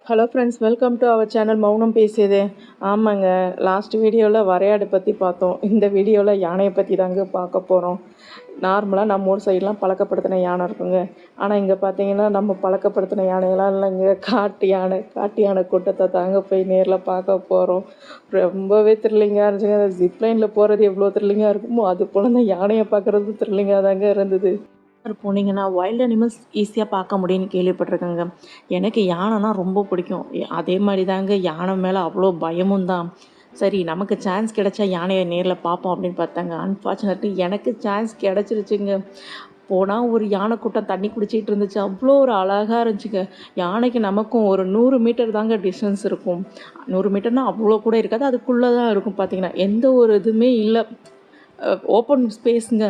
Hello friends, welcome to our channel Mounam Pesiyadhu. ஆமாங்க, last வீடியோவில் வரையாடு பற்றி பார்த்தோம். இந்த வீடியோவில் யானையை பற்றி தாங்க பார்க்க போகிறோம். நார்மலாக நம்ம ஊர் சைட்லாம் பழக்கப்படுத்தின யானை இருக்குங்க. ஆனால் இங்கே பார்த்தீங்கன்னா நம்ம பழக்கப்படுத்தின யானையெல்லாம் இல்லைங்க, காட்டு யானை கூட்டத்தை தாங்க போய் நேரில் பார்க்க போகிறோம். ரொம்பவே த்ரில்லிங்காக இருந்துச்சுங்க. அந்த ஜிப்லைனில் போகிறது எவ்வளோ த்ரில்லிங்காக இருக்குமோ அது போல் இந்த யானையை பார்க்குறது த்ரில்லிங்காக தாங்க இருந்தது. போனீங்கன்னா வைல்ட் அனிமல்ஸ் ஈஸியாக பார்க்க முடியும்னு கேள்விப்பட்டிருக்கேங்க. எனக்கு யானைனா ரொம்ப பிடிக்கும். அதே மாதிரி தாங்க யானை மேலே அவ்வளோ பயமும் தான். சரி, நமக்கு சான்ஸ் கிடைச்சா யானையை நேரில் பார்ப்போம் அப்படின்னு பார்த்தாங்க. அன்ஃபார்ச்சுனேட்லி எனக்கு சான்ஸ் கிடச்சிருச்சுங்க. போனால் ஒரு யானை கூட்டம் தண்ணி குடிச்சிட்டு இருந்துச்சு. அவ்வளோ ஒரு அழகாக இருந்துச்சுங்க. யானைக்கு நமக்கும் ஒரு 100 மீட்டர் தாங்க டிஸ்டன்ஸ் இருக்கும். 100 மீட்டர்னால் அவ்வளோ கூட இருக்காது, அதுக்குள்ளே தான் இருக்கும். பார்த்தீங்கன்னா எந்த ஒரு இதுவுமே இல்லை, ஓப்பன் ஸ்பேஸுங்க.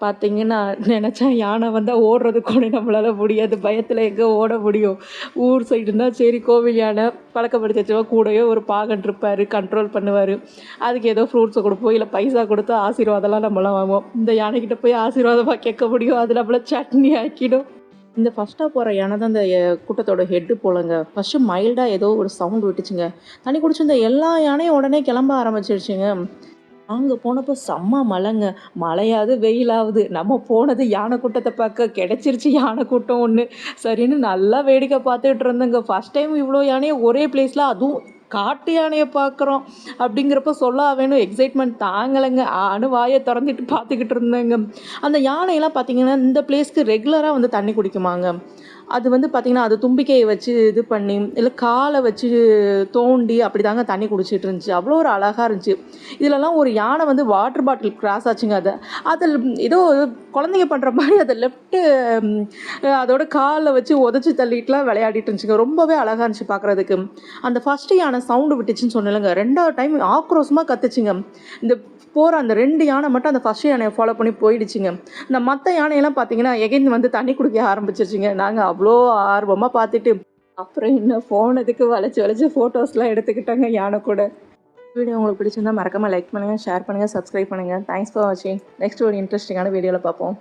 பார்த்தீங்கன்னா நினச்சா யானை வந்தால் ஓடுறது கூட நம்மளால் முடியாது. பயத்தில் எங்கே ஓட முடியும்? ஊர் சைடுனா சரி, கோவில் யானை பழக்கப்படுத்தி வச்சுவா, கூடவே ஒரு பாகன் இருப்பார், கண்ட்ரோல் பண்ணுவார். அதுக்கு ஏதோ ஃப்ரூட்ஸை கொடுப்போம், இல்லை பைசா கொடுத்து ஆசீர்வாதம்லாம் நம்மளாம் வாங்குவோம். இந்த யானைக்கிட்ட போய் ஆசீர்வாதமாக கேட்க முடியும்? அது நம்மளை சட்னி ஆக்கிடும். இந்த ஃபஸ்ட்டாக போகிற யானை தான் இந்த கூட்டத்தோட ஹெட்டு போலங்க. ஃபஸ்ட்டு மைல்டாக ஏதோ ஒரு சவுண்ட் விட்டுச்சுங்க. தண்ணி குடிச்சிருந்த எல்லா யானையும் உடனே கிளம்ப ஆரம்பிச்சிருச்சுங்க. அங்கே போனப்போ செம்ம மழைங்க. மழையாவது வெயிலாகுது, நம்ம போனது யானை கூட்டத்தை பார்க்க. கிடச்சிருச்சு யானை கூட்டம் ஒன்று. சரின்னு நல்லா வேடிக்கை பார்த்துட்டு இருந்தேங்க. ஃபஸ்ட் டைம் இவ்வளோ யானையை ஒரே பிளேஸில், அதுவும் காட்டு யானையை பார்க்குறோம் அப்படிங்கிறப்ப சொல்ல வேணும், எக்ஸைட்மெண்ட் தாங்கலைங்க. வாயை திறந்துட்டு பார்த்துக்கிட்டு இருந்தேங்க. அந்த யானையெல்லாம் பார்த்தீங்கன்னா இந்த பிளேஸ்க்கு ரெகுலராக வந்து தண்ணி குடிக்குமாங்க. அது வந்து பார்த்திங்கன்னா அது தும்பிக்கையை வச்சு இது பண்ணி, இல்லை காலை வச்சு தோண்டி அப்படி தாங்க தண்ணி குடிச்சிட்டு இருந்துச்சு. அவ்வளோ ஒரு அழகாக இருந்துச்சு. இதிலலாம் ஒரு யானை வந்து வாட்டர் பாட்டில் கிராஸ் ஆச்சுங்க. அதில் ஏதோ குழந்தைங்க பண்ணுற மாதிரி அதை லெஃப்ட்டு அதோட காலில் வச்சு உதச்சி தள்ளிட்டுலாம் விளையாடிட்டு இருந்துச்சுங்க. ரொம்பவே அழகாக இருந்துச்சு பார்க்குறதுக்கு. அந்த ஃபஸ்ட்டு யானை சவுண்டு விட்டுச்சுன்னு சொன்னேங்க, 2வது டைம் ஆக்ரோஷமாக கத்துச்சுங்க. இந்த போகிற அந்த 2 யானை மட்டும் அந்த ஃபஸ்ட் யானையை ஃபாலோ பண்ணி போயிடுச்சுங்க. இந்த மற்ற யானையெல்லாம் பார்த்தீங்கன்னா எகைன் வந்து தண்ணி குடிக்க ஆரம்பிச்சிருச்சுங்க. நாங்கள் அவ்வளோ ஆர்வமாக பார்த்துட்டு அப்புறம் இன்னும் போனதுக்கு வளைச்சி ஃபோட்டோஸ்லாம் எடுத்துக்கிட்டாங்க யானை கூட. வீடியோ உங்களுக்கு பிடிச்சிருந்தா மறக்காமல் லைக் பண்ணுங்கள், ஷேர் பண்ணுங்கள், சப்ஸ்கிரைப் பண்ணுங்கள். தேங்க்ஸ் ஃபார் வாட்சிங். நெக்ஸ்ட் ஒரு இன்ட்ரெஸ்டிங்கான வீடியோவில் பார்ப்போம்.